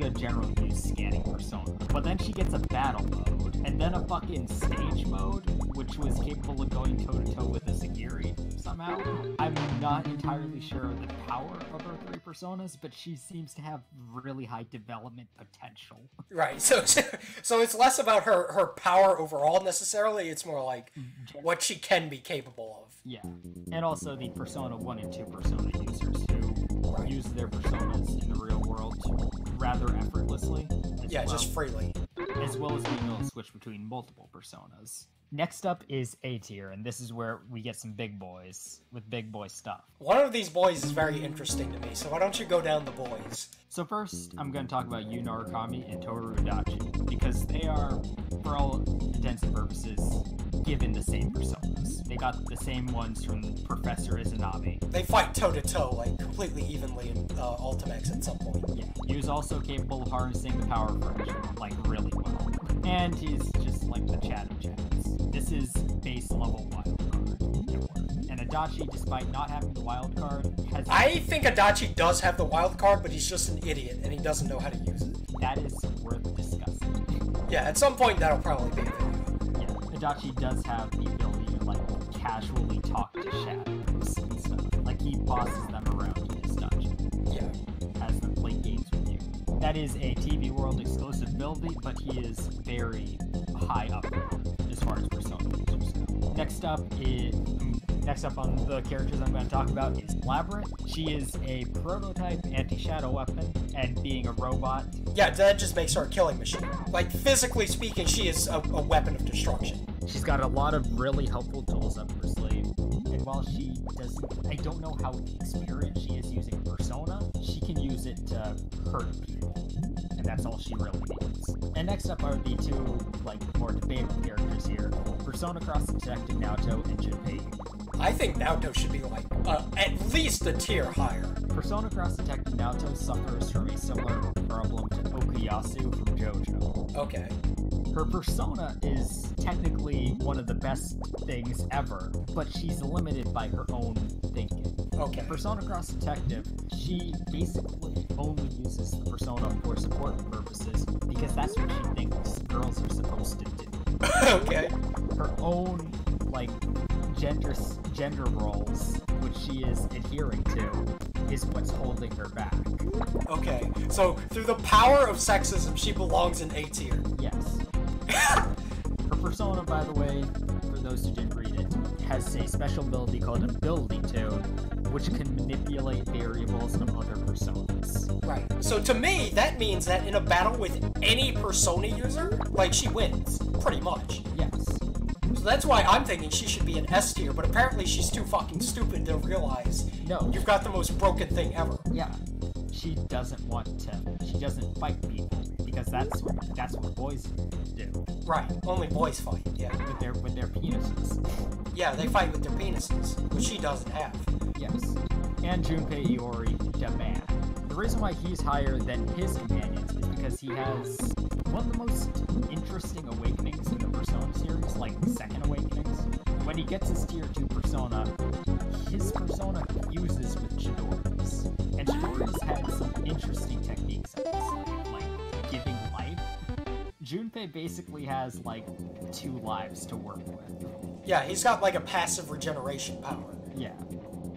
a general use scanning persona. But then she gets a battle mode, and then a fucking stage mode, which was capable of going toe-to-toe with a Sagiri somehow. I'm not entirely sure of the power of her 3 personas, but she seems to have really high development potential. Right, so it's less about her power overall necessarily, it's more like what she can be capable of. Yeah, and also the Persona 1 and 2 persona users who use their personas in the real world rather effortlessly. Just freely. As well as being able to switch between multiple personas. Next up is A tier, and this is where we get some big boys with big boy stuff. One of these boys is very interesting to me, so why don't you go down the boys? So first, I'm going to talk about Yu Narukami and Toru Adachi, because they are, for all intents and purposes, given the same personas. They got the same ones from Professor Izanami. They fight toe-to-toe, like, completely evenly in Ultimax at some point. Yeah, he was also capable of harnessing the power of friendship, like, really well. And he's just like the chat of chats. This is base level wild card. And Adachi, despite not having the wild card, has... I think Adachi does have the wild card, but he's just an idiot, and he doesn't know how to use it. That is worth discussing. Yeah, at some point that'll probably be a video. Yeah, Adachi does have the ability to, like, casually talk to shadows and stuff. Like, he bosses them around in his dungeon. Yeah. Has them play games with you. That is a TV World exclusive ability, but he is very high up as far as Persona users go. Next up on the characters I'm going to talk about is Labyrinth. She is a prototype anti-shadow weapon, and being a robot... Yeah, that just makes her a killing machine. Like, physically speaking, she is a weapon of destruction. She's got a lot of really helpful tools up her sleeve, and while she doesn't... I don't know how experienced she is using Persona, she can use it to hurt people, and that's all she really needs. And next up are the two, like, more debatable characters here, Persona Cross Detective Naoto and Junpei. I think Naoto should be, like, at least a tier higher. Persona Cross Detective Naoto suffers from a similar problem to Okuyasu from JoJo. Okay. Her persona is technically one of the best things ever, but she's limited by her own thinking. Okay. Persona Cross Detective, she basically only uses the persona for support purposes because that's what she thinks girls are supposed to do. Okay. Her own, like, gender roles, which she is adhering to, is what's holding her back. Okay, so through the power of sexism, she belongs in A tier. Yes. Her persona, by the way, for those who didn't read it, has a special ability called Ability Tune, which can manipulate variables of other personas. Right. So to me, that means that in a battle with any persona user, like, she wins, pretty much. Yes. So that's why I'm thinking she should be an S tier, but apparently she's too fucking stupid to realize you've got the most broken thing ever. Yeah. She doesn't fight people, because that's what boys do. Right. Only boys fight, yeah. With their penises. Yeah, they fight with their penises, which she doesn't have. Yes. And Junpei Iori, the man. The reason why he's higher than his companions is because he has one of the most interesting awakenings in the Persona series, like Second Awakenings. When he gets his tier 2 persona, his persona fuses with Chidori's. And Chidori's had some interesting techniques at this, like giving life. Junpei basically has, like, 2 lives to work with. Yeah, he's got, like, a passive regeneration power. Yeah.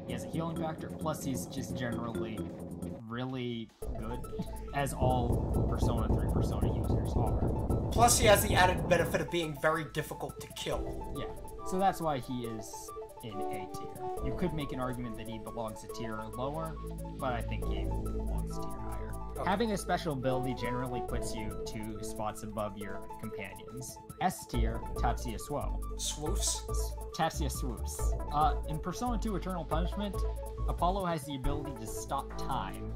He has a healing factor, plus he's just generally really good, as all Persona 3 Persona users are. Plus he has the added benefit of being very difficult to kill. Yeah, so that's why he is in A tier. You could make an argument that he belongs a tier lower, but I think he belongs a tier higher. Okay. Having a special ability generally puts you 2 spots above your companions. S tier, Tatsuya Suo. Swoofs? Tatsuya Swoops. In Persona 2 Eternal Punishment, Apollo has the ability to stop time.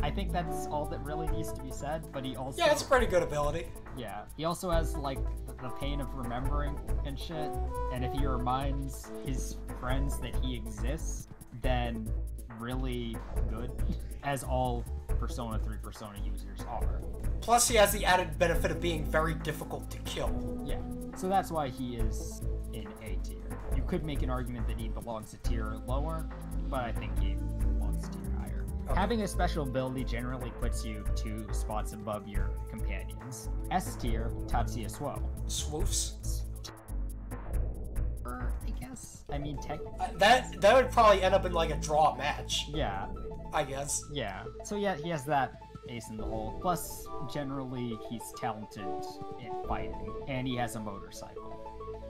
I think that's all that really needs to be said, but he also... Yeah, it's a pretty good ability. Yeah, he also has, like, the pain of remembering and shit, and if he reminds his friends that he exists, then really good, as all Persona 3 Persona users are. Plus he has the added benefit of being very difficult to kill. Yeah, so that's why he is in A tier. You could make an argument that he belongs a tier lower, but I think he belongs a tier higher. Having a special ability generally puts you 2 spots above your companions. S tier, Tatsuya Suo. Swoofs? I guess. I mean, that would probably end up in like a draw match. Yeah. I guess. Yeah. So yeah, he has that ace in the hole. Plus, generally, he's talented in fighting, and he has a motorcycle.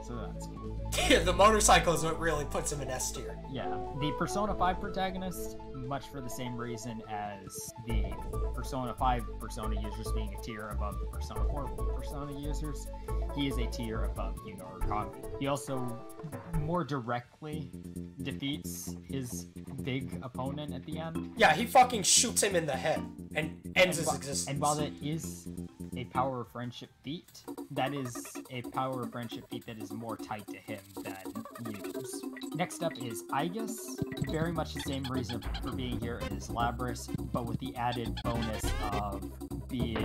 So that's cool. Yeah, the motorcycle is what really puts him in S tier. Yeah. The Persona 5 protagonist, much for the same reason as the Persona 5 Persona users being a tier above the Persona 4 Persona users, he is a tier above Yuno Kami. He also more directly defeats his big opponent at the end. Yeah, he fucking shoots him in the head and ends his existence. And while that is a power of friendship feat, that is a power of friendship feat that is more tied to him than Yuno's. Next up is Aegis. Very much the same reason for being here as Labris, but with the added bonus of being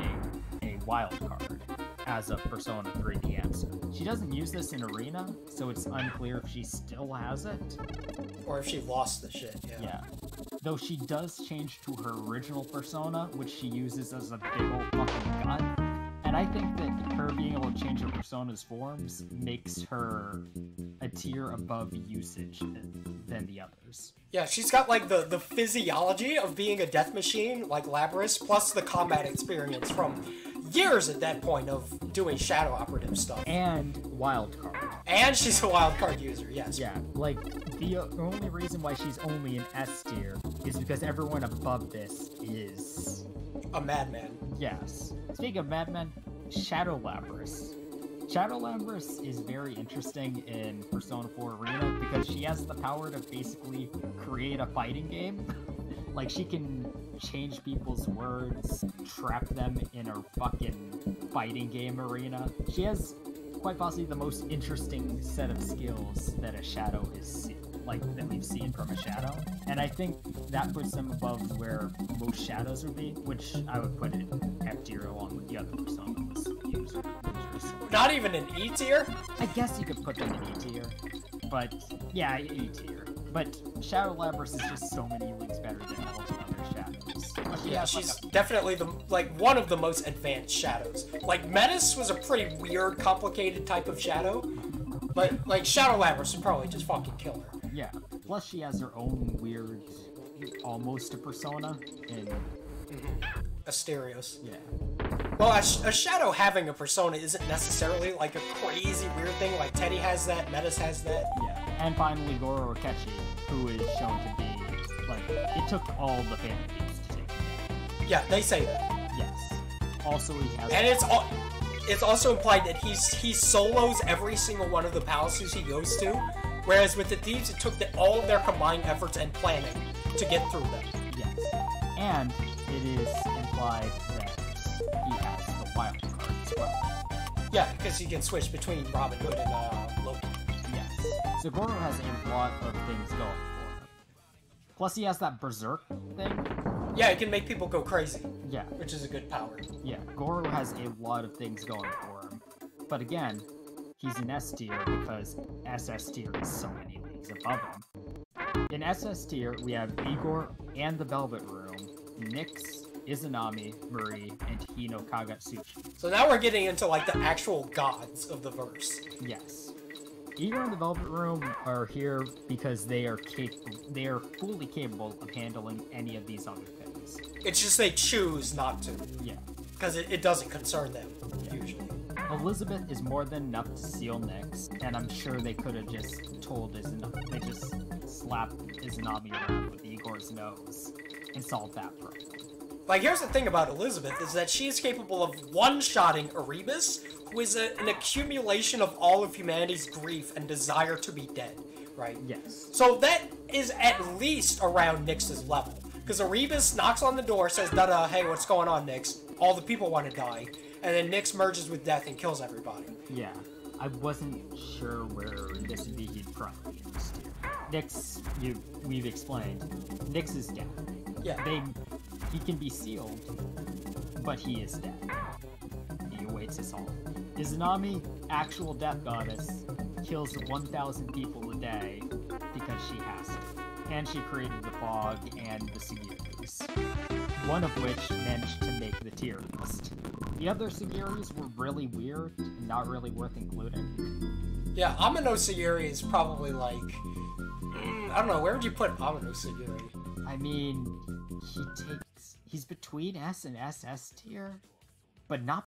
a wild card as a Persona 3 DM. She doesn't use this in Arena, so it's unclear if she still has it. Or if she lost the shit, Yeah. Though she does change to her original persona, which she uses as a big ol' fucking gun. And I think that her being able to change her persona's forms makes her a tier above usage than the others. Yeah, she's got like the physiology of being a death machine, like Labris, plus the combat experience from years at that point of doing shadow operative stuff. And wildcard. And she's a wildcard user, yes. Yeah, like, the only reason why she's only an S tier is because everyone above this is... a madman. Yes. Speaking of madmen, Shadow Labris. Shadow Labris is very interesting in Persona 4 Arena because she has the power to basically create a fighting game. Like, she can change people's words, trap them in a fucking fighting game arena. She has quite possibly the most interesting set of skills that a Shadow is that we've seen from a Shadow. And I think that puts them above where most Shadows would be, which I would put it F tier along with the other Personas users. Not even an E tier? I guess you could put them in E tier, but yeah, E tier. But Shadow Labris is just so many leagues better than all the other Shadows. Yeah, she's definitely one of the most advanced Shadows. Like, Menace was a pretty weird, complicated type of Shadow, but like Shadow Labris would probably just fucking kill her. Yeah. Plus, she has her own weird, almost a persona in Asterios. Yeah. Well, a Shadow having a persona isn't necessarily like a crazy weird thing. Like Teddy has that, Menace has that. Yeah. And finally, Goro Akechi, who is shown to be like it took all the fan themes to take him down. Yeah, they say that. Yes. Also, he has. And it's also implied that he solos every single one of the palaces he goes to, whereas with the thieves, it took all of their combined efforts and planning to get through them. Yes. And it is implied that he has the wild card as well. Yeah, because he can switch between Robin Hood and Loki. Yes. So Goro has a lot of things going for him. Plus he has that berserk thing. Yeah, he can make people go crazy. Yeah. Which is a good power. Yeah, Goro has a lot of things going for him. But again, he's an S tier because SS tier is so many leagues above him. In SS tier, we have Igor and the Velvet Room, Nyx, Izanami, Marie, and Hino Kagatsuchi. So now we're getting into like the actual gods of the verse. Yes. Igor and the Velvet Room are here because they are fully capable of handling any of these other things. It's just they choose not to. Yeah. Because it doesn't concern them, usually. Elizabeth is more than enough to seal Nyx, and I'm sure they could have just told Izanami, they just slapped Izanami around with Igor's nose and solved that problem. Like, here's the thing about Elizabeth, is that she is capable of one-shotting Erebus, who is an accumulation of all of humanity's grief and desire to be dead, right? Yes. So that is at least around Nyx's level. Because Erebus knocks on the door, says, da-da, hey, what's going on, Nyx? All the people want to die. And then Nyx merges with death and kills everybody. Yeah. I wasn't sure where this would be. He'd probably be in this tier. Nyx, we've explained. Nyx is dead. Yeah. He can be sealed, but he is dead. He awaits us all. Izanami, actual death goddess, kills 1,000 people a day because she has to. And she created the fog and the Sugyus. one of which managed to make the tier list. The other Sagiris were really weird and not really worth including. Yeah, Amino Sagiri is probably like... I don't know, where would you put Amino Sagiri? I mean, he's between S and SS tier, but not